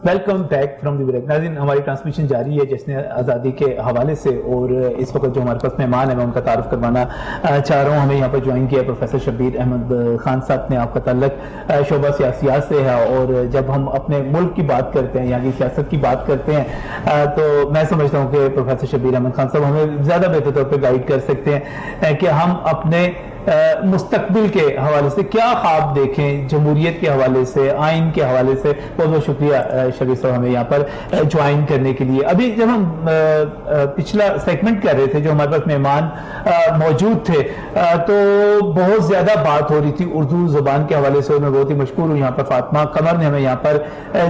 Welcome back from the break. ناظرین, ہماری transmission جاری ہے جشن آزادی کے حوالے سے, اور اس وقت جو ہمارے پاس مہمان ہے میں ان کا تعارف کروانا چاہ رہا ہوں. ہمیں یہاں پر جوائن کیا پروفیسر شبیر احمد خان صاحب نے. آپ کا تعلق شعبہ سیاسیات سے ہے, اور جب ہم اپنے ملک کی بات کرتے ہیں, یہاں کی سیاست کی بات کرتے ہیں, تو میں سمجھتا ہوں کہ پروفیسر شبیر احمد خان صاحب ہمیں زیادہ بہتر طور پہ گائیڈ کر سکتے ہیں کہ ہم اپنے مستقبل کے حوالے سے کیا خواب دیکھیں, جمہوریت کے حوالے سے, آئین کے حوالے سے. بہت بہت شکریہ شبیر صاحب ہمیں یہاں پر جوائن کرنے کے لیے. ابھی جب ہم پچھلا سیگمنٹ کر رہے تھے, جو ہمارے پاس مہمان موجود تھے, تو بہت زیادہ بات ہو رہی تھی اردو زبان کے حوالے سے, اور میں بہت ہی مشکور ہوں. یہاں پر فاطمہ قمر نے ہمیں یہاں پر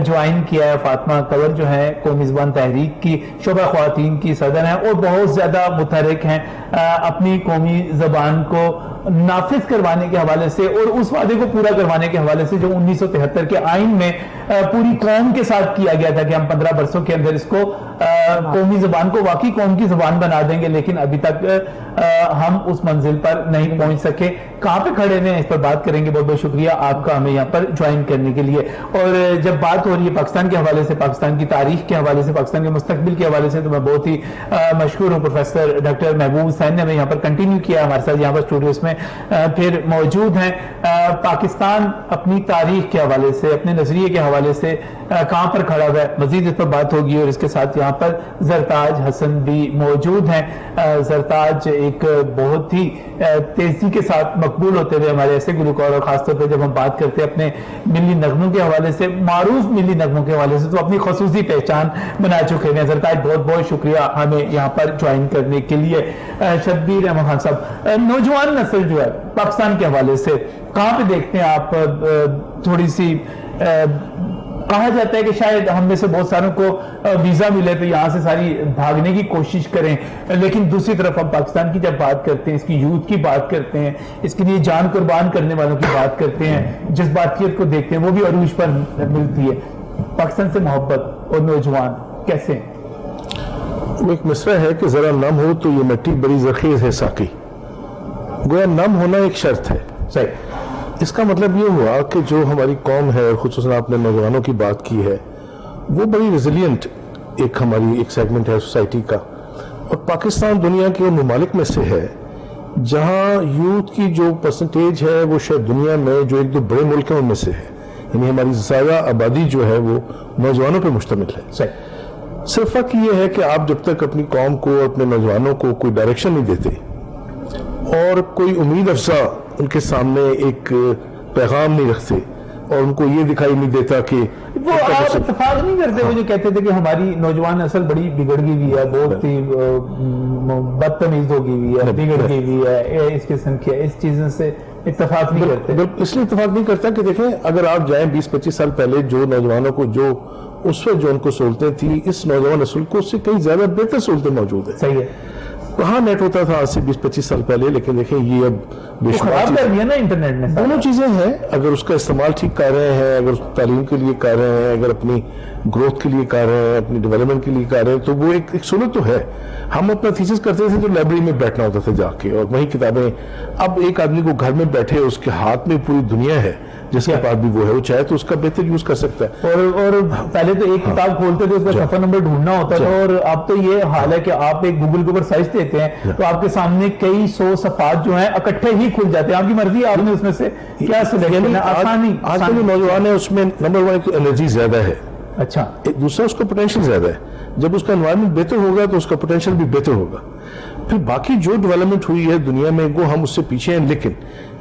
جوائن کیا ہے. فاطمہ قمر جو ہے قومی زبان تحریک کی شعبہ خواتین کی صدر ہیں, اور بہت زیادہ متحرک ہیں اپنی قومی زبان کو نافذ کروانے کے حوالے سے, اور اس وعدے کو پورا کروانے کے حوالے سے جو 1973 کے آئین میں پوری قوم کے ساتھ کیا گیا تھا کہ ہم 15 برسوں کے اندر اس کو قومی زبان کو واقعی قوم کی زبان بنا دیں گے. لیکن ابھی تک ہم اس منزل پر نہیں پہنچ سکے. کہاں پہ کھڑے ہیں اس پر بات کریں گے. بہت بہت شکریہ آپ کا ہمیں یہاں پر جوائن کرنے کے لیے. اور جب بات ہو رہی ہے پاکستان کے حوالے سے, پاکستان کی تاریخ کے حوالے سے, پاکستان کے مستقبل کے حوالے سے, تو میں بہت ہی مشکور ہوں. پروفیسر ڈاکٹر محبوب حسین نے ہمیں یہاں پر کنٹینیو کیا ہمارے ساتھ یہاں پر اسٹوڈیوز میں پھر موجود ہیں. پاکستان اپنی تاریخ کے حوالے سے, اپنے نظریے کے حوالے سے کہاں پر کھڑا ہوا ہے, مزید اس پر بات ہوگی. اور اس کے ساتھ یہاں پر زرتاج حسن بھی موجود ہیں. زرتاج ایک بہت ہی تیزی کے ساتھ مقبول ہوتے ہوئے ہمارے ایسے گلوکار, اور خاص طور پہ جب ہم بات کرتے ہیں اپنے ملی نغموں کے حوالے سے, معروف ملی نغموں کے حوالے سے, تو اپنی خصوصی پہچان بنا چکے ہیں. زرتاج بہت بہت شکریہ ہمیں یہاں پر جوائن کرنے کے لیے. شبیر احمد خان صاحب, نوجوان نسل جو ہے پاکستان کے حوالے سے کہاں پہ دیکھتے ہیں آپ؟ تھوڑی سی کہا جاتا ہے کہ شاید ہم میں سے بہت ساروں کو ویزا ملے تو یہاں سے ساری بھاگنے کی کوشش کریں, لیکن دوسری طرف ہم پاکستان کی جب بات کرتے ہیں, اس کی یوتھ کی بات کرتے ہیں, اس کے لیے جان قربان کرنے والوں کی بات کرتے ہیں, جذباتیت کو دیکھتے ہیں, وہ بھی عروج پر ملتی ہے. پاکستان سے محبت اور نوجوان کیسے ہیں؟ وہ ایک مصرع ہے کہ ذرا نم ہو تو یہ مٹی بڑی زرخیز ہے ساقی. گویا نم ہونا ایک شرط ہے. صحیح. اس کا مطلب یہ ہوا کہ جو ہماری قوم ہے, خصوصاً آپ نے نوجوانوں کی بات کی ہے, وہ بڑی ریزیلینٹ ہماری ایک سیگمنٹ ہے سوسائٹی کا. اور پاکستان دنیا کے ان ممالک میں سے ہے جہاں یوتھ کی جو پرسنٹیج ہے وہ شاید دنیا میں جو ایک دو بڑے ملک ہیں ان میں سے ہے. یعنی ہماری زیادہ آبادی جو ہے وہ نوجوانوں پہ مشتمل ہے. صحیح. صرف فرق یہ ہے کہ آپ جب تک اپنی قوم کو, اپنے نوجوانوں کو کوئی ڈائریکشن نہیں دیتے اور کوئی امید افزا ان کے سامنے ایک پیغام نہیں رکھتے, اور ان کو یہ دکھائی نہیں دیتا کہ وہ آپ اتفاق نہیں کرتے. وہ جو کہتے تھے کہ ہماری نوجوان نسل بڑی بگڑ گئی ہوئی ہے, بہت ہی بدتمیز ہو گئی ہوئی ہے, بگڑ گئی ہوئی ہے, اس قسم کی اس چیزوں سے اتفاق نہیں کرتے. اس لیے اتفاق نہیں کرتا کہ دیکھیں, اگر آپ جائیں 20-25 سال پہلے, جو نوجوانوں کو جو اس وقت جو ان کو سہولتیں تھیں, اس نوجوان نسل کو اس سے کئی زیادہ بہتر سہولتیں موجود ہیں. صحیح ہے. کہاں نیٹ ہوتا تھا آج سے 20-25 سال پہلے, لیکن دیکھیں یہ اب خراب کر دیا نا انٹرنیٹ نے. دونوں چیزیں ہیں. اگر اس کا استعمال ٹھیک کر رہے ہیں, اگر تعلیم کے لیے کر رہے ہیں, اگر اپنی گروتھ کے لیے کر رہے ہیں, اپنی ڈیولپمنٹ کے لیے کر رہے ہیں, تو وہ ایک سہولت تو ہے. ہم اپنا تھیسس کرتے تھے تو لائبریری میں بیٹھنا ہوتا تھا جا کے, اور وہیں کتابیں. اب ایک آدمی کو گھر میں بیٹھے, اس کے ہاتھ میں پوری دنیا ہے, جس کے پاس بھی وہ ہے, وہ چاہے تو اس کا بہتر یوز کر سکتا ہے. اور پہلے تو ایک کتاب کھولتے تھے, اس کا صفحہ نمبر ڈھونڈنا ہوتا تھا, اور اب تو یہ حال ہے کہ آپ ایک گوگل کے اوپر سرچ دیتے ہیں تو آپ کے سامنے کئی 100 صفحات جو ہیں اکٹھے ہی کھل جاتے ہیں. آپ کی مرضی, آپ نے اس میں سے کیا سلیکٹ کرنا. آج کے جو نوجوان ہے اس میں نمبر 1 تو انرجی زیادہ ہے. اچھا. دوسرا اس کا پوٹینشیل زیادہ ہے. جب اس کا انوائرمنٹ بہتر ہوگا تو اس کا پوٹینشیل بھی بہتر ہوگا. پھر باقی جو ڈیولپمنٹ ہوئی ہے دنیا میں وہ ہم اس سے پیچھے ہیں, لیکن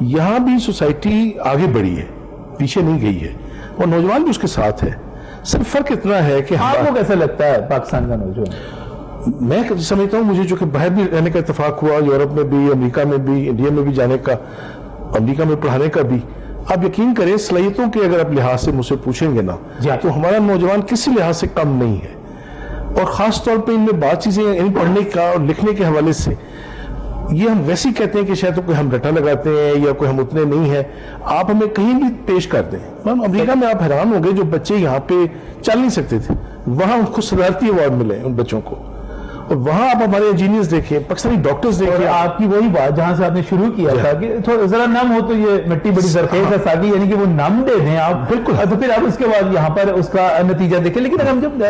یہاں بھی سوسائٹی آگے بڑھی ہے, پیچھے نہیں گئی ہے, اور نوجوان بھی اس کے ساتھ ہے. صرف فرق اتنا ہے کہ آپ کو کیسا لگتا ہے پاکستان کا نوجوان؟ میں سمجھتا ہوں, مجھے جو کہ باہر بھی رہنے کا اتفاق ہوا, یورپ میں بھی, امریکہ میں بھی, انڈیا میں بھی جانے کا, امریکہ میں پڑھانے کا بھی, آپ یقین کریں صلاحیتوں کے اگر آپ لحاظ سے مجھ سے پوچھیں گے نا, تو ہمارا نوجوان کسی لحاظ سے کم نہیں ہے. اور خاص طور پہ ان میں بات چیزیں پڑھنے کا اور لکھنے کے حوالے سے, یہ ہم ویسے ہی کہتے ہیں کہ شاید کوئی ہم رٹا لگاتے ہیں یا کوئی ہم اتنے نہیں ہیں. آپ ہمیں کہیں بھی پیش کر دیں. امریکہ میں آپ حیران ہوں گے, جو بچے یہاں پہ چل نہیں سکتے تھے, وہاں ان کو صدارتی ایوارڈ ملے ان بچوں کو. اور وہاں آپ ہمارے انجینئرز دیکھیں, پاکستانی ڈاکٹرز اور دیکھیں. آپ کی وہی بات جہاں سے آپ نے شروع کیا تھا کہ تھوڑا ذرا نم ہو تو یہ مٹی بڑی زرخیز ہے سادی, یعنی کہ وہ نم دے دیں آپ بالکل, تو پھر آپ اس کے بعد یہاں پر اس کا نتیجہ دیکھیں. لیکن اگر ہم جب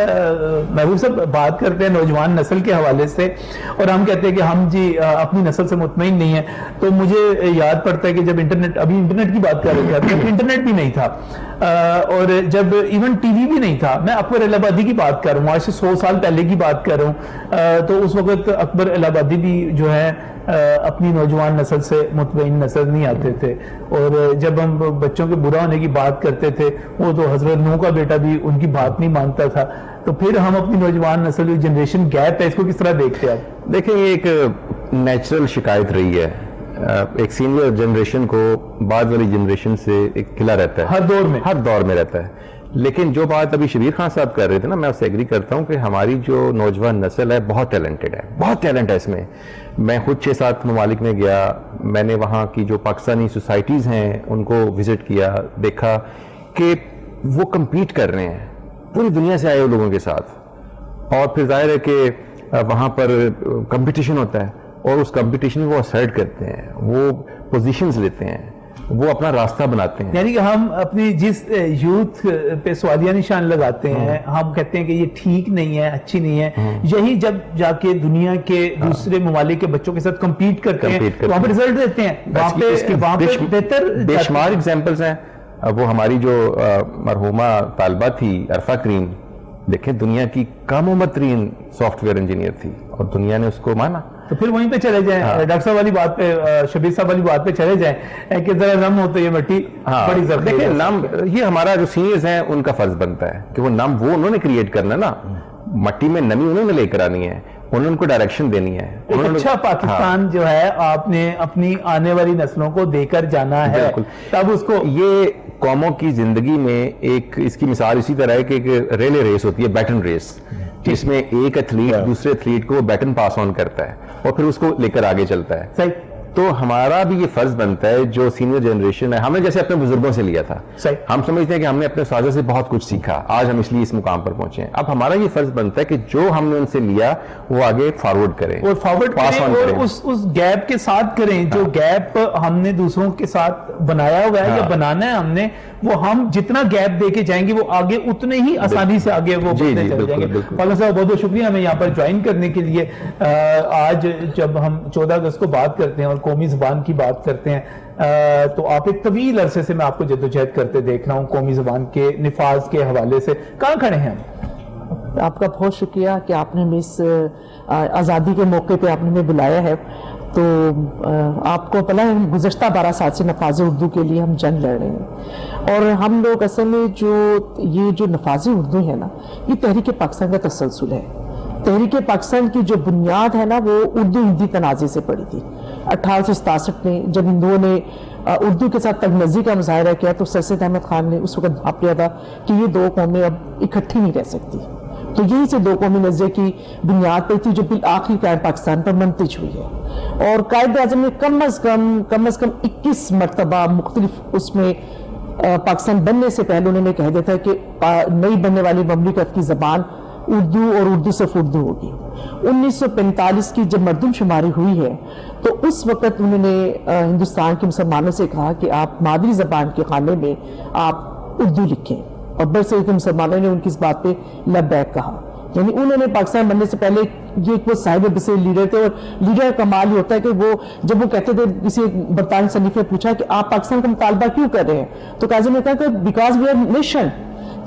محبوب صاحب بات کرتے ہیں نوجوان نسل کے حوالے سے اور ہم کہتے ہیں کہ ہم جی اپنی نسل سے مطمئن نہیں ہیں, تو مجھے یاد پڑتا ہے کہ جب ابھی انٹرنیٹ کی بات کر رہے تھے, انٹرنیٹ بھی نہیں تھا اور جب ایون ٹی وی بھی نہیں تھا, میں اکبر الہ آبادی کی بات کر رہا ہوں, آج سے 100 سال پہلے کی بات کر رہا ہوں, تو اس وقت اکبر الہ آبادی بھی جو ہے اپنی نوجوان نسل سے مطمئن نظر نہیں آتے تھے. اور جب ہم بچوں کے برا ہونے کی بات کرتے تھے, وہ تو حضرت نوح کا بیٹا بھی ان کی بات نہیں مانتا تھا. تو پھر ہم اپنی نوجوان نسل جنریشن گیپ ہے, اس کو کس طرح دیکھتے ہیں آپ؟ دیکھیں یہ ایک نیچرل شکایت رہی ہے, ایک سینئر جنریشن کو بعد والی جنریشن سے ایک قلعہ رہتا ہے, ہر دور میں رہتا ہے. لیکن جو بات ابھی شبیر خان صاحب کر رہے تھے نا, میں اس سے ایگری کرتا ہوں کہ ہماری جو نوجوان نسل ہے بہت ٹیلنٹڈ ہے, بہت ٹیلنٹ ہے اس میں. میں خود 6-7 ممالک میں گیا, میں نے وہاں کی جو پاکستانی سوسائٹیز ہیں ان کو وزٹ کیا, دیکھا کہ وہ کمپیٹ کر رہے ہیں پوری دنیا سے آئے ہوئے لوگوں کے ساتھ. اور پھر ظاہر ہے کہ وہاں پر کمپٹیشن ہوتا ہے اور اس کمپٹیشن میں وہ اسرٹ کرتے ہیں, وہ پوزیشنز لیتے ہیں, وہ اپنا راستہ بناتے ہیں. یعنی کہ ہم اپنی جس یوتھ پہ سوالیہ نشان لگاتے ہیں, ہم کہتے ہیں کہ یہ ٹھیک نہیں ہے, اچھی نہیں ہے, یہی جب جا کے دنیا کے دوسرے ممالک کے بچوں کے ساتھ کمپیٹ کرتے ہیں تو وہاں پہ رزلٹ دیتے ہیں, وہاں پہ بہتر بے شمار ایگزامپلز ہیں. وہ ہماری جو مرحومہ طالبہ تھی عرفہ کریم, دیکھیں دنیا کی کم عمر ترین سافٹ ویئر انجینئر تھی اور دنیا نے اس کو مانا. تو پھر وہیں پہ چلے جائیں, ڈاکٹر صاحب والی بات پہ, شبیر صاحب والی بات پہ چلے جائیں کہ ذرا نم ہو تو یہ مٹی بڑی زرخیز. دیکھیں نم, یہ ہمارا جو سینئرز ہیں ان کا فرض بنتا ہے کہ وہ نم وہ انہوں نے کریٹ کرنا نا, مٹی میں نمی انہوں نے لے کر آنی ہے, انہوں نے ان کو ڈائریکشن دینی ہے. اچھا پاکستان جو ہے آپ نے اپنی آنے والی نسلوں کو دے کر جانا ہے, تب اس کو یہ قوموں کی زندگی میں ایک اس کی مثال اسی طرح ہے کہ ایک ریلے ریس ہوتی ہے, بیٹن ریس, جس میں ایک ایتھلیٹ دوسرے ایتھلیٹ کو وہ بیٹن پاس آن کرتا ہے اور پھر اس کو لے کر آگے چلتا ہے. صحیح. تو ہمارا بھی یہ فرض بنتا ہے جو سینئر جنریشن ہے, ہم نے جیسے اپنے بزرگوں سے لیا تھا, ہم سمجھتے ہیں کہ ہم نے اپنے اساتذہ سے بہت کچھ سیکھا, آج ہم اس لیے اس مقام پر پہنچے ہیں. اب ہمارا یہ فرض بنتا ہے کہ جو ہم نے ان سے لیا وہ آگے فارورڈ کریں, اور فارورڈ کریں اور اس گیپ کے ساتھ کریں جو گیپ ہم نے دوسروں کے ساتھ بنایا ہوا ہے یا بنانا ہے ہم نے, وہ ہم جتنا گیپ دے کے جائیں گے وہ آگے اتنے ہی آسانی سے آگے وہ بڑھتے چلے جائیں گے. مولانا صاحب بہت بہت شکریہ ہمیں یہاں پر جوائن کرنے کے لیے. آج جب ہم 14 اگست کو بات کرتے ہیں اور قومی زبان کی بات کرتے ہیں, تو آپ ایک طویل عرصے سے میں آپ کو جدوجہد کرتے دیکھ رہا ہوں قومی زبان کے نفاذ کے حوالے سے. کہاں کھڑے ہیں آپ کا بہت شکریہ کہ آپ نے ہمیں اس آزادی کے موقع پہ آپ نے ہمیں بلایا ہے. تو آپ کو پتہ ہے گزشتہ 12 سال سے نفاذ اردو کے لیے ہم جنگ لڑ رہے ہیں, اور ہم لوگ اصل میں جو نفاذ اردو ہے نا, یہ تحریک پاکستان کا تسلسل ہے. تحریک پاکستان کی جو بنیاد ہے نا وہ اردو ہندی تنازع سے پڑی تھی. 1867 میں جب ہندوؤں نے اردو کے ساتھ تغنزی کا مظاہرہ کیا تو سر سید احمد خان نے اس وقت بھاپ لیا تھا کہ یہ دو قومیں اب اکٹھی نہیں رہ سکتی. تو یہی سے دو قومی نظریے کی بنیاد پہ تھی جو بالآخر قائم پاکستان پر منتج ہوئی ہے. اور قائد اعظم نے کم از کم 21 مرتبہ مختلف اس میں پاکستان بننے سے پہلے انہوں نے کہہ دیا تھا کہ نئی بننے والی مملکت کی زبان اردو اور اردو صرف اردو ہوگی. 1945 کی جب مردم شماری ہوئی ہے تو اس وقت انہوں نے ہندوستان کے مسلمانوں سے کہا کہ آپ مادری زبان کے خانے میں آپ اردو لکھیں, اور برصغیر کے مسلمانوں نے ان کی اس بات پہ لبیک کہا. یعنی انہوں نے پاکستان بننے سے پہلے یہ وہ صاحب بصیر لیڈر تھے, اور لیڈر کا کمال یہ ہوتا ہے کہ وہ جب وہ کہتے تھے, کسی برطانوی صنیف نے پوچھا کہ آپ پاکستان کا مطالبہ کیوں کر رہے ہیں, تو کاظم نے کہا کہ بیکاز وی آر نیشن.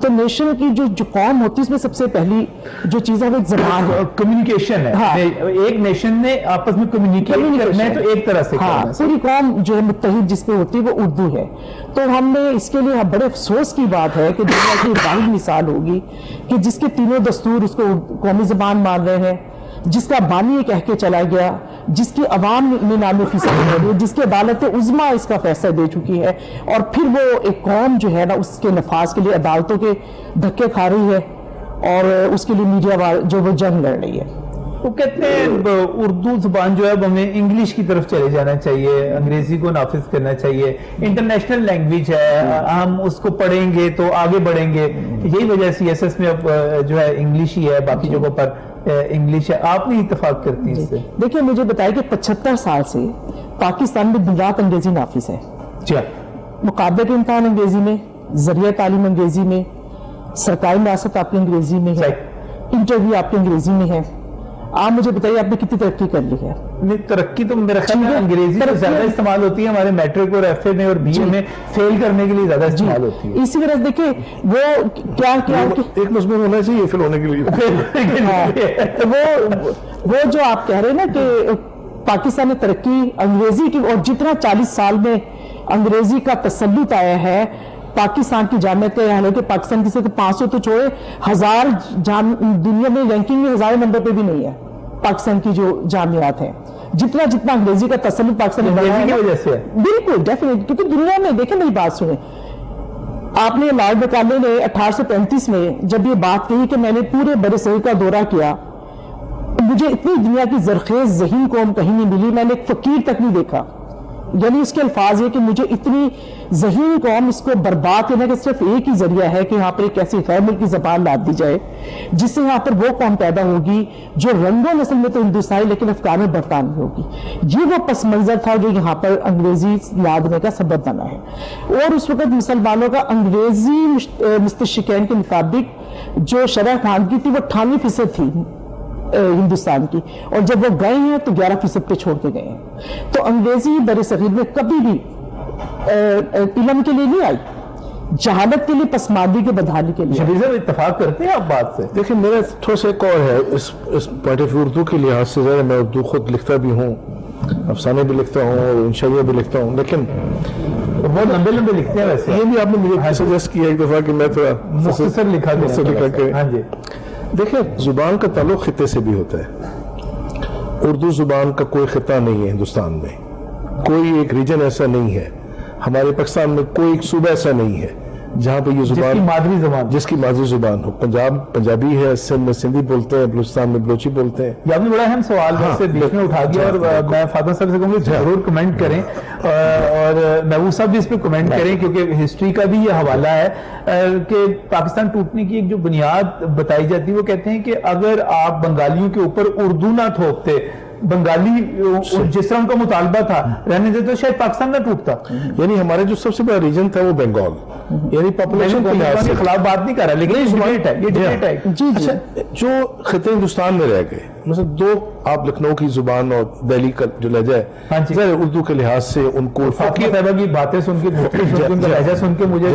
تو نیشن کی جو قوم ہوتی ہے اس میں سب سے پہلی جو چیز ہے وہ ایک زبان ہے, کمیونیکیشن ہے. ایک نیشن نے آپس میں کمیونیکیٹ کرنا ہے تو ایک طرح سے پوری قوم جو ہے متحد جس پہ ہوتی ہے وہ اردو ہے. تو ہم نے اس کے لیے بڑے افسوس کی بات ہے کہ دنیا کی واحد مثال ہوگی کہ جس کے تینوں دستور اس کو قومی زبان مان رہے ہیں, جس کا بانی یہ کہہ کے چلا گیا, جس کی عوام 99% کر رہی ہے, جس کی عدالت عظمیٰ اس کا فیصلہ دے چکی ہے, اور پھر وہ ایک قوم جو ہے نا اس کے نفاذ کے لیے عدالتوں کے دھکے کھا رہی ہے, اور اس کے لیے میڈیا جو وہ جنگ لڑ رہی ہے. وہ کہتے ہیں اردو زبان جو ہے ہمیں انگلش کی طرف چلے جانا چاہیے, انگریزی کو نافذ کرنا چاہیے, انٹرنیشنل لینگویج ہے, ہم اس کو پڑھیں گے تو آگے بڑھیں گے. یہی وجہ CSS میں اب جو ہے انگلش ہی ہے, باقی جگہوں پر انگلش ہے, آپ نہیں اتفاق کرتی اس سے؟ دیکھیں مجھے بتایا کہ 75 سال سے پاکستان میں دن رات انگریزی نافذ ہے. مقابلے کے امتحان انگریزی میں, ذریعہ تعلیم انگریزی میں, سرکاری ریاست آپ کی انگریزی میں ہے, انٹرویو آپ کی انگریزی میں ہے. آپ مجھے بتائیے آپ نے کتنی ترقی کر لی ہے؟ ترقی تو میرا خیال ہے انگریزی تو زیادہ استعمال ہوتی ہے ہمارے میٹرک اور ایف اے میں اور بی اے میں فیل کرنے کے لیے زیادہ استعمال ہوتی ہے. اسی وجہ سے دیکھیں وہ کیا ایک مضمون ہونا چاہیے فیل ہونے کے لیے. وہ جو آپ کہہ رہے ہیں نا کہ پاکستان نے ترقی انگریزی کی, اور جتنا 40 سال میں انگریزی کا تسلط آیا ہے پاکستان کی جامعہ کے, حالانکہ پاکستان کی سے 500 تو چھوڑے 1000 دنیا میں رینکنگ میں 1000 نمبر پہ بھی نہیں ہے پاکستان کی جو جامعات ہیں. جتنا انگریزی کا تسلط پاکستان کی وجہ سے بالکل ڈیفینیٹ, کیونکہ دنیا میں دیکھیں میری بات سنیں, آپ نے لارڈ مکالے نے 1835 میں جب یہ بات کہی کہ میں نے پورے بر صغیر کا دورہ کیا, مجھے اتنی دنیا کی زرخیز ذہین قوم کہیں نہیں ملی, میں نے ایک فقیر تک نہیں دیکھا. یعنی اس کے الفاظ یہ کہ مجھے اتنی ذہین قوم اس کو برباد کرنے کا صرف ایک ہی ذریعہ ہے کہ یہاں پر ایک ایسی غیر ملکی زبان لا دی جائے جس سے یہاں پر وہ قوم پیدا ہوگی جو رنگ و نسل میں تو ہندوستانی لیکن افکار میں برطانوی ہوگی. یہ وہ پس منظر تھا جو یہاں پر انگریزی لادنے کا سبب بنا ہے. اور اس وقت مسلمانوں کا انگریزی مستشرقین کے مطابق جو شرح خواندگی تھی وہ 98% تھی ہندوستان کی, اور جب وہ گئے ہیں تو 11% پہ چھوڑ کے گئے ہیں. تو انگریزی بر صغیر میں کبھی بھی علم کے لیے نہیں آئی, جہالت کے لیے, پسماندگی کے بدحالی کے لیے. شبیر صاحب اتفاق کرتے ہیں آپ بات سے؟ دیکھیں میرا تھوڑا سا ایک اور ہے اس پوائنٹ آف ویو اردو کے لحاظ سے. ذرا میں اردو خود لکھتا بھی ہوں, افسانے بھی لکھتا ہوں اور انشائیہ بھی لکھتا ہوں, لیکن بہت لمبے لکھتے ہیں ویسے. یہ بھی آپ نے مجھے سجیسٹ کیا ایک دفعہ کہ میں تھوڑا مختصر لکھا کہ ہاں جی. دیکھیں زبان کا تعلق خطے سے بھی ہوتا ہے. اردو زبان کا کوئی خطہ نہیں ہے ہندوستان میں, کوئی ایک ریجن ایسا نہیں ہے, ہمارے پاکستان میں کوئی ایک صوبہ ایسا نہیں ہے جہاں پہ یہ زبان جس کی مادری زبان ہو. پنجاب پنجابی ہے, سندھ میں سندھی بولتے ہیں, بلوچستان میں بلوچی بولتے ہیں. یہ آپ نے بڑا اہم سوال سے بیچ میں اٹھا دیا, اور میں فاطمہ صاحب سے کہوں گی ضرور کمنٹ کریں, اور محبوب صاحب بھی اس پہ کمنٹ کریں, کیونکہ ہسٹری کا بھی یہ حوالہ ہے کہ پاکستان ٹوٹنے کی ایک جو بنیاد بتائی جاتی ہے وہ کہتے ہیں کہ اگر آپ بنگالیوں کے اوپر اردو نہ تھوپتے, بنگالی جس طرح ان کا مطالبہ تھا رہنے دیتے, تو شاید پاکستان نہ ٹوٹتا. یعنی ہمارے جو سب سے بڑا ریجن تھا وہ بنگال, یعنی پاپولیشن کے خلاف بات نہیں کر رہا, لیکن یہ ڈیبیٹ ہے. جو خطے ہندوستان میں رہ گئے, مثلا 2 آپ لکھنؤ کی زبان اور دہلی کا جو لہجہ ہے, اردو کے لحاظ سے ان کو فقیر صاحبہ کی باتیں سن کے, ان کا لہجہ سن کے مجھے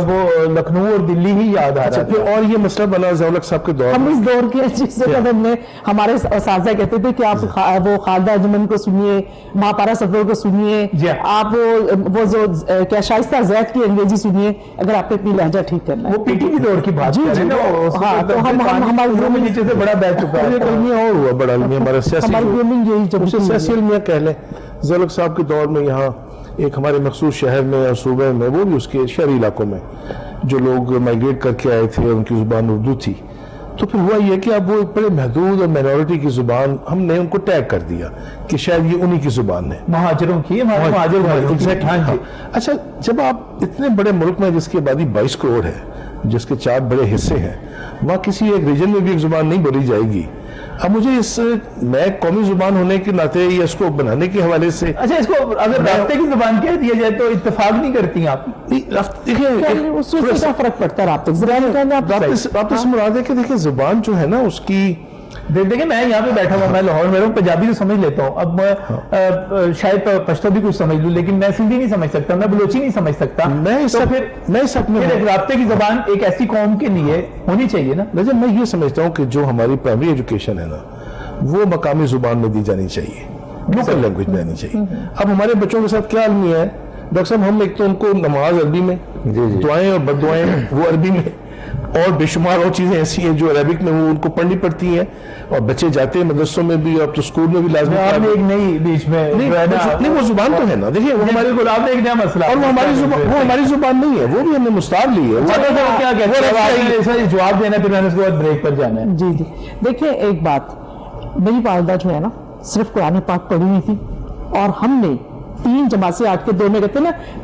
وہ لکھنؤ اور دلی ہی یاد آ رہا ہے. اور یہ مسئلہ بنا ضیاء صاحب کے دور, ہم اس دور کے جس وقت میں ہمارے اساتذہ کہتے تھے کہ آپ وہ خالدہ اجمن کو سنیے, مہاپارا سفر کو سنیے, آپ وہ جو کیا شائستہ زید کی انگریزی سنیے, اگر آپ نے اپنی لہجہ ٹھیک کرنا ہے. وہ پی ٹی کی دور کی بات کر رہے ہیں, تو ہمارے نیچے سے بڑا بیٹھ چکا ہے. اور ہوا بڑا علمی ہمارا سیاسی علمیہ کہہ لیں. ضیاء صاحب کے دور میں یہاں ایک ہمارے مخصوص شہر میں اور صوبے میں, وہ بھی اس کے شہری علاقوں میں جو لوگ مائگریٹ کر کے آئے تھے, ان کی زبان اردو تھی. تو پھر ہوا یہ کہ اب وہ بڑے محدود اور مائنورٹی کی زبان ہم نے ان کو ٹیگ کر دیا کہ شاید یہ انہی کی زبان ہے, مہاجروں کی. اچھا, جب آپ اتنے بڑے ملک میں جس کی آبادی 22 کروڑ ہے, جس کے 4 بڑے حصے ہیں, وہاں کسی ایک ریجن میں بھی ایک زبان نہیں بولی جائے گی. اب مجھے اس نئے قومی زبان ہونے کے ناطے یا اس کو بنانے کے حوالے سے, اچھا اس کو اگر رابطے کی زبان کہہ دیا جائے تو اتفاق نہیں کرتی آپ؟ دیکھیں فرق پڑتا ہے رابطے سے مراد ہے کہ دیکھیں زبان جو ہے نا اس کی, دیکھیں میں یہاں پہ بیٹھا ہوا, میں لاہور میں ہوں, پنجابی تو سمجھ لیتا ہوں, اب شاید پشتو بھی کچھ سمجھ لوں, لیکن میں سندھی نہیں سمجھ سکتا, میں بلوچی نہیں سمجھ سکتا. پھر رابطے کی زبان ایک ایسی قوم کے لیے ہونی چاہیے نا. لیکن میں یہ سمجھتا ہوں کہ جو ہماری پرائمری ایجوکیشن ہے نا, وہ مقامی زبان میں دی جانی چاہیے, لوکل لینگویج میں آنی چاہیے. اب ہمارے بچوں کے ساتھ کیا المیہ ہے ڈاکٹر صاحب, ہم ایک تو ان کو نماز عربی میں, دعائیں اور بد دعائیں وہ عربی میں, اور بے شمار اور چیزیں ایسی ہیں جو عربک میں وہ ان کو پڑھنی پڑتی ہیں, اور بچے جاتے ہیں مدرسوں میں بھی, اور تو اسکول میں بھی لازمی. آپ نے ایک نئی بیچ میں نہیں, وہ زبان تو ہے نا, دیکھیے وہ ہمارے کو آپ نے ایک نیا مسئلہ, اور وہ ہماری زبان نہیں ہے, وہ بھی ہم نے مستعار لی ہے. کیا کہتے ہیں جواب دینا, پھر میں نے اس کے بعد بریک پر جانا ہے. جی جی دیکھیں ایک بات, میری والدہ جو ہے نا صرف قرآن پاک پڑھی ہوئی تھی, اور ہم نے 3 جماعت سے 8 کے دور میں کہتے ہیں نا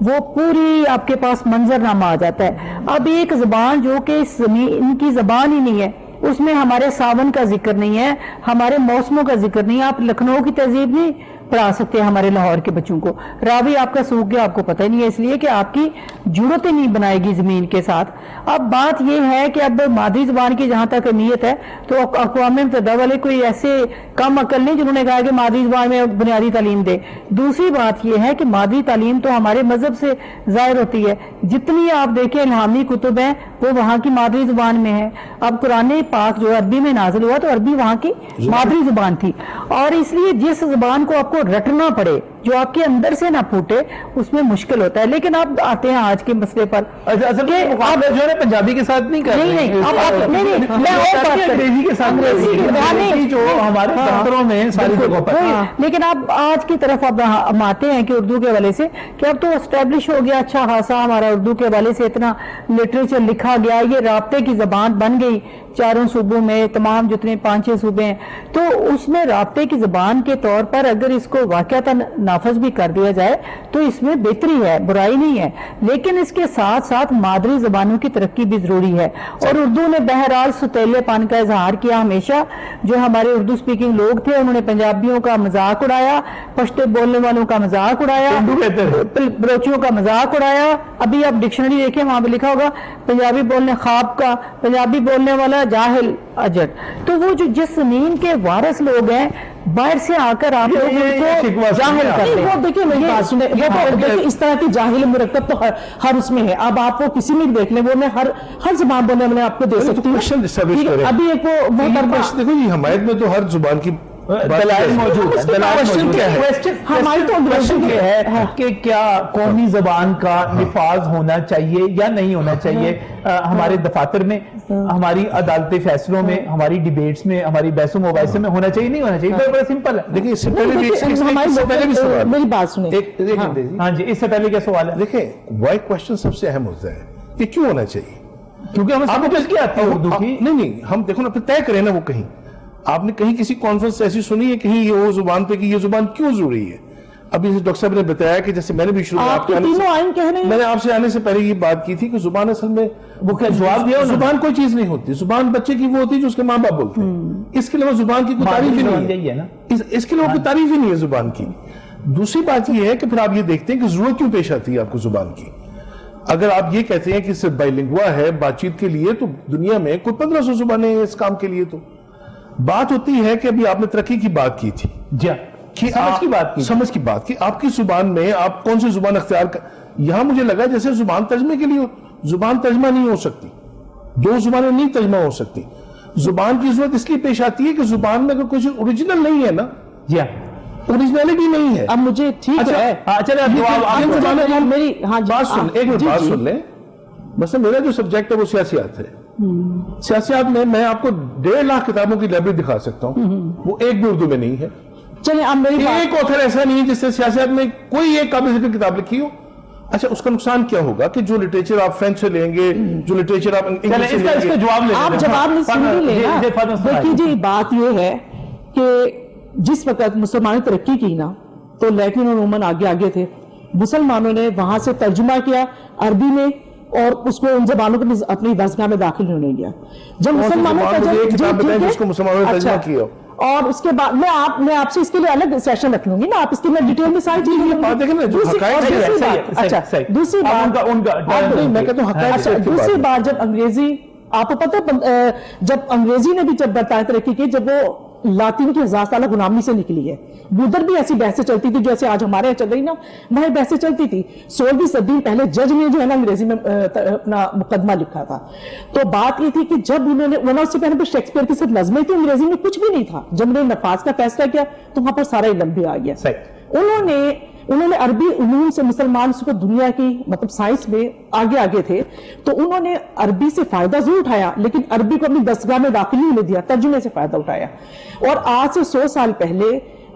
وہ پوری آپ کے پاس منظرنامہ آ جاتا ہے. اب ایک زبان جو کہ اس زمین کی زبان ہی نہیں ہے, اس میں ہمارے ساون کا ذکر نہیں ہے, ہمارے موسموں کا ذکر نہیں ہے. آپ لکھنؤ کی تہذیب نہیں پڑھا سکتے ہمارے لاہور کے بچوں کو. راوی آپ کا سوکھ گیا, آپ کو پتہ ہی نہیں ہے, اس لیے کہ آپ کی جڑت ہی نہیں بنائے گی زمین کے ساتھ. اب بات یہ ہے کہ اب مادری زبان کی جہاں تک نیت ہے تو اقوام متحدہ والے کوئی ایسے کم عقل نہیں جنہوں نے کہا کہ مادری زبان میں بنیادی تعلیم دے. دوسری بات یہ ہے کہ مادری تعلیم تو ہمارے مذہب سے ظاہر ہوتی ہے. جتنی آپ دیکھیں الہامی کتب ہیں وہ وہاں کی مادری زبان میں ہے. اب قرآن پاک جو عربی میں نازل ہوا تو عربی وہاں کی مادری زبان تھی, اور اس لیے جس زبان کو آپ کو رٹنا پڑے جو آپ کے اندر سے نہ پھوٹے اس میں مشکل ہوتا ہے. لیکن اب آتے ہیں آج کے مسئلے پر جو ہے پنجابی کے ساتھ نہیں کر رہے ہیں, انگریزی کے ساتھ جو ہمارے دفتروں میں ساری جگہوں پر. لیکن اب آج کی طرف اب ہم آتے ہیں کہ اردو کے حوالے سے کہ اب تو اسٹیبلش ہو گیا اچھا خاصا, ہمارا اردو کے حوالے سے اتنا لٹریچر لکھا گیا, یہ رابطے کی زبان بن گئی چاروں صوبوں میں, تمام جتنے 5-6 صوبے ہیں. تو اس میں رابطے کی زبان کے طور پر اگر اس کو واقعتاً نافذ بھی کر دیا جائے تو اس میں بہتری ہے, برائی نہیں ہے. لیکن اس کے ساتھ ساتھ مادری زبانوں کی ترقی بھی ضروری ہے. اور اردو نے بہرحال ستیلے پن کا اظہار کیا ہمیشہ. جو ہمارے اردو سپیکنگ لوگ تھے انہوں نے پنجابیوں کا مذاق اڑایا, پشتو بولنے والوں کا مذاق اڑایا, بلوچیوں کا مذاق اڑایا. ابھی آپ ڈکشنری دیکھیں وہاں پہ لکھا ہوگا پنجابی بولنے خواب کا, پنجابی بولنے والا جاہل اجٹ. تو وہ جو جس زمین کے وارث لوگ ہیں باہر سے آ کر آپ لوگ ان کو جاہل کرتے ہیں. دیکھیں میری بات سنیں, اس طرح کی جاہل مرکب تو ہر اس میں ہے. اب آپ وہ کسی میں دیکھ لیں, وہ میں ہر زبان بولنے والے آپ کو دے سکتی ہوں. ابھی ایک وہ دیکھو یہ حمایت میں تو ہر زبان کی دلائل موجود ہے. ہماری تو کوشچن یہ ہے کہ کیا قومی زبان کا نفاذ ہونا چاہیے یا نہیں ہونا چاہیے ہمارے دفاتر میں, ہماری عدالتی فیصلوں میں, ہماری ڈیبیٹس میں, ہماری بحث و مباحثے میں ہونا چاہیے نہیں ہونا چاہیے. بڑا سمپل ہے. دیکھیں اس سے پہلے بھی سوال, میری بات سنیں. ہاں جی, اس سے پہلے کیا سوال ہے؟ دیکھیں وائی کوشچن سب سے اہم ہوتا ہے کہ کیوں ہونا چاہیے, کیونکہ ہمیں سمجھ کیا آتی ہے اردو کی. نہیں ہم دیکھو نا پھر طے کریں نا. وہ کہیں آپ نے کہیں کسی کانفرنس ایسی سنی ہے کہیں یہ وہ زبان پہ کہ یہ زبان کیوں ضروری ہے؟ ابھی ڈاکٹر صاحب نے بتایا کہ جیسے میں نے بھی شروع میں نے آپ سے آنے سے پہلے یہ بات کی تھی کہ زبان اصل میں وہ کیا جواب دیا, زبان کوئی چیز نہیں ہوتی. زبان بچے کی وہ ہوتی ہے جو اس کے ماں باپ بولتے ہیں. اس کے علاوہ زبان کی کوئی تعریف ہی نہیں ہے. اس کے علاوہ کوئی تعریف ہی نہیں ہے زبان کی. دوسری بات یہ ہے کہ پھر آپ یہ دیکھتے ہیں کہ ضرورت کیوں پیش آتی ہے آپ کو زبان کی. اگر آپ یہ کہتے ہیں کہ صرف بائی لنگوا ہے بات چیت کے لیے, تو دنیا میں کوئی 1500 زبانیں ہیں اس کام کے لیے. تو بات ہوتی ہے کہ ابھی آپ نے ترقی کی بات کی تھی, سمجھ کی بات کی, آپ کی زبان میں آپ کون سی زبان اختیار کر. یہاں مجھے لگا جیسے زبان ترجمے کے لیے زبان ترجمہ نہیں ہو سکتی, 2 زبانیں نہیں ترجمہ ہو سکتی. زبان کی ضرورت اس لیے پیش آتی ہے کہ زبان میں اگر کوئی اوریجنل نہیں ہے نا, اوریجنلٹی نہیں ہے. اب مجھے ٹھیک ہے, میری بات سن, ایک منٹ بات سن لیں. مثلا میرا جو سبجیکٹ ہے وہ سیاسیات ہے. سیاسیات میں آپ کو 1.5 لاکھ کتابوں کی لائبریری دکھا سکتا ہوں, وہ ایک بھی اردو میں نہیں ہے. چلیں اب میری ایک آتھر ایسا نہیں ہے جس سے سیاست میں کوئی ایک قابل ذکر کتاب لکھی ہو. اچھا اس کا نقصان کیا ہوگا کہ جو لٹریچر آپ فرینچ سے لیں گے, جو لٹریچر آپ انگلش سے لیں گے, آپ جواب نہیں سن ہی لینا. دیکھیے جی بات یہ ہے کہ جس وقت مسلمانوں نے ترقی کی نا تو لیٹن اور رومن آگے تھے. مسلمانوں نے وہاں سے ترجمہ کیا عربی میں اور اس کو ان زبانوں کو اپنی درسگاہ میں داخل ہونے گیا. جب مسلمانوں کیا اور اس کے بعد میں آپ سے اس کے لیے الگ سیشن رکھ لوں گی نا, آپ اس کے میں ڈیٹیل میں ساری چیزیں. دوسری بات جب انگریزی, آپ کو پتہ جب انگریزی نے بھی جب برطانیہ ترقی کی, جب وہ لاطین کی 1000 سالہ غلامی سے نکلی ہے, ادھر بھی ایسی بحثیں چلتی تھی جیسے آج ہمارے یہاں چل رہی نا, وہاں بحثیں چلتی تھی. 16ویں صدی پہلے جج نے جو ہے نا انگریزی میں اپنا مقدمہ لکھا تھا. تو بات یہ تھی کہ جب انہوں نے اس سے پہلے شیکسپیئر کی صرف نظمیں تھی, انگریزی میں کچھ بھی نہیں تھا. جب انہوں نے نفاذ کا فیصلہ کیا تو وہاں پر سارا علم بھی آ گیا. انہوں نے عربی علوم سے مسلمان کو دنیا کی مطلب سائنس میں آگے تھے, تو انہوں نے عربی سے فائدہ ضرور اٹھایا لیکن عربی کو اپنی دستگاہ میں داخل نہیں ہونے دیا, ترجمے سے فائدہ اٹھایا. اور آج سے 100 سال پہلے